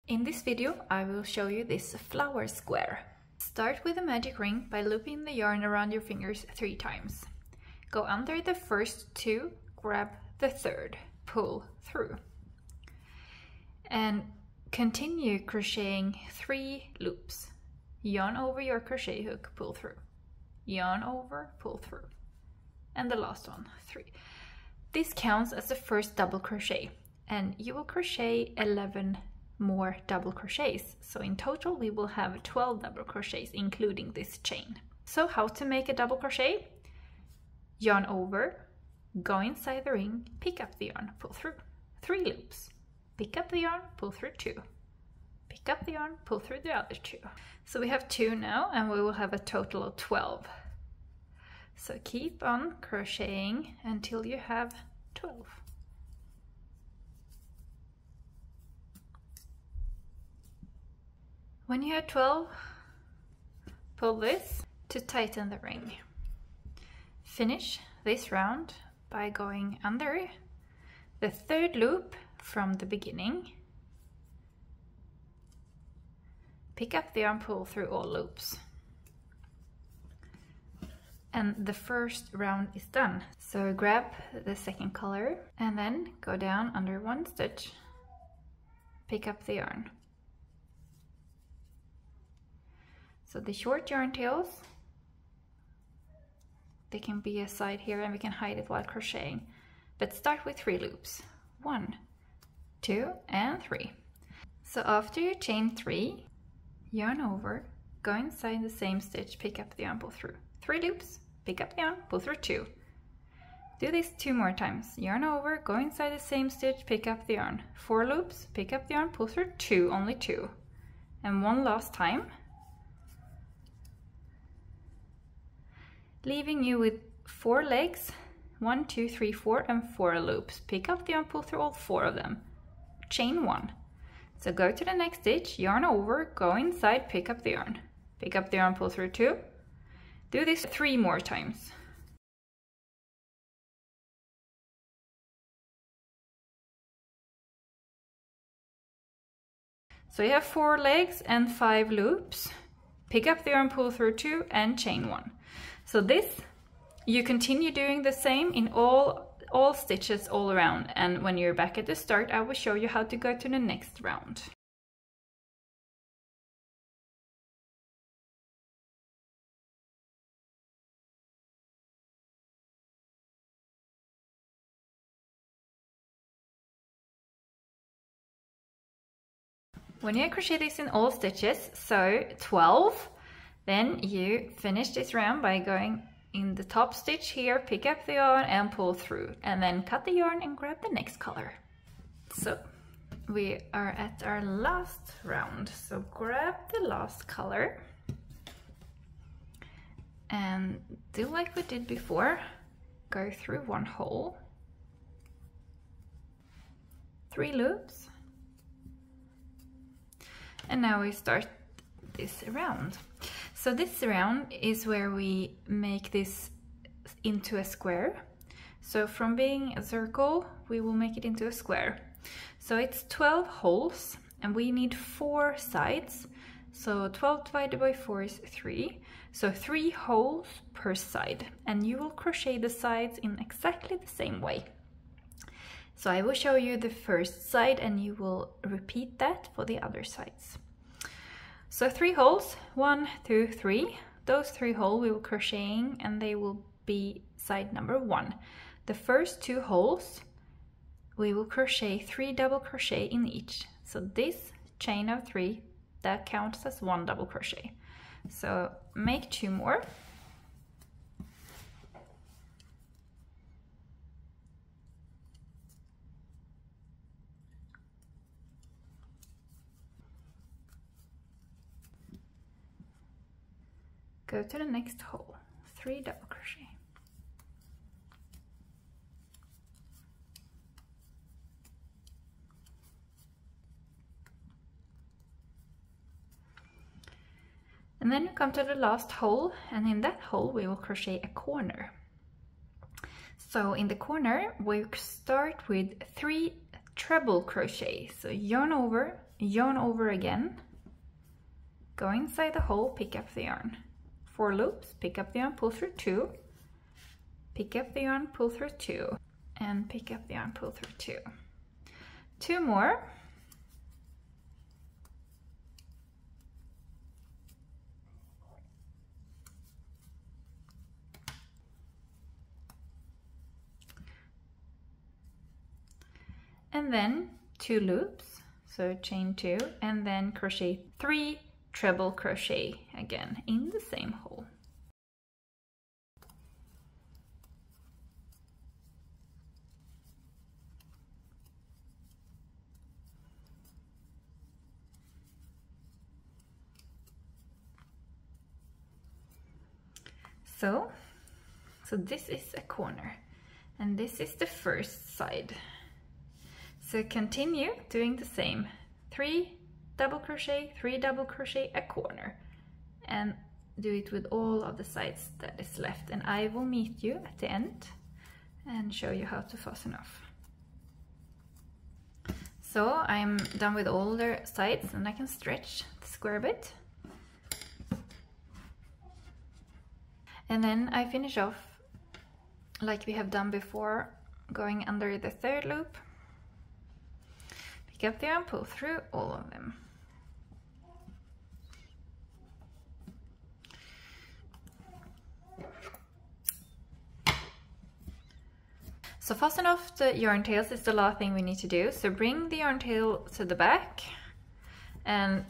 In this video I will show you this flower square. Start with a magic ring by looping the yarn around your fingers 3 times. Go under the first 2, grab the third, pull through. And continue crocheting 3 loops. Yarn over your crochet hook, pull through. Yarn over, pull through. And the last one, 3. This counts as the first double crochet, and you will crochet 11 more double crochets. So in total we will have 12 double crochets including this chain. So how to make a double crochet? Yarn over, go inside the ring, pick up the yarn, pull through. 3 loops. Pick up the yarn, pull through 2. Pick up the yarn, pull through the other 2. So we have 2 now, and we will have a total of 12. So keep on crocheting until you have 12. When you have 12, pull this to tighten the ring. Finish this round by going under the 3rd loop from the beginning. Pick up the yarn, pull through all loops. And the first round is done. So grab the 2nd color and then go down under 1 stitch. Pick up the yarn. So the short yarn tails, they can be aside here and we can hide it while crocheting. But start with 3 loops. 1, 2, and 3. So after you chain 3, yarn over, go inside the same stitch, pick up the yarn, pull through. 3 loops, pick up the yarn, pull through 2. Do this 2 more times. Yarn over, go inside the same stitch, pick up the yarn. 4 loops, pick up the yarn, pull through 2, only 2. And 1 last time. Leaving you with 4 legs, 1, 2, 3, 4, and 4 loops. Pick up the yarn, pull through all 4 of them. Chain 1. So go to the next stitch, yarn over, go inside, pick up the yarn. Pick up the yarn, pull through 2. Do this 3 more times. So you have 4 legs and 5 loops. Pick up the yarn, pull through 2, and chain 1. So this, you continue doing the same in all stitches all around, and when you're back at the start I will show you how to go to the next round. When you crochet this in all stitches, so 12, then you finish this round by going in the top stitch here, pick up the yarn and pull through, and then cut the yarn and grab the next color. So we are at our last round, so grab the last color and do like we did before. Go through 1 hole, 3 loops, and now we start this round. So this round is where we make this into a square. So from being a circle, we will make it into a square. So it's 12 holes and we need 4 sides. So 12 divided by 4 is 3. So 3 holes per side, and you will crochet the sides in exactly the same way. So I will show you the first side and you will repeat that for the other sides. So 3 holes, 1, 2, 3. Those 3 holes we will crocheting and they will be side number 1. The first 2 holes we will crochet 3 double crochet in each. So this chain of 3, that counts as 1 double crochet. So make 2 more. Go to the next hole, 3 double crochet. And then you come to the last hole, and in that hole we will crochet a corner. So in the corner we start with 3 treble crochet. So yarn over, yarn over again, go inside the hole, pick up the yarn. 4 loops, pick up the yarn, pull through 2, pick up the yarn, pull through 2, and pick up the yarn, pull through 2. 2 more. And then 2 loops, so chain 2, and then crochet 3 treble crochet again in the same hole. So this is a corner, and this is the first side. So continue doing the same. 3 double crochet, 3 double crochet, a corner, and do it with all of the sides that is left. And I will meet you at the end and show you how to fasten off. So I'm done with all the sides, and I can stretch the square bit. And then I finish off like we have done before, going under the 3rd loop. Pick up the yarn, pull through all of them. So fasten off the yarn tails is the last thing we need to do. So bring the yarn tail to the back, and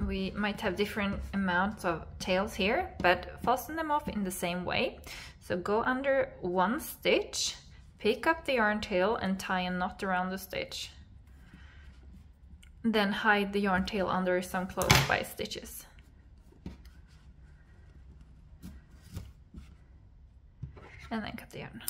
we might have different amounts of tails here, but fasten them off in the same way. So go under 1 stitch, pick up the yarn tail and tie a knot around the stitch. Then hide the yarn tail under some close by stitches. And then cut the yarn.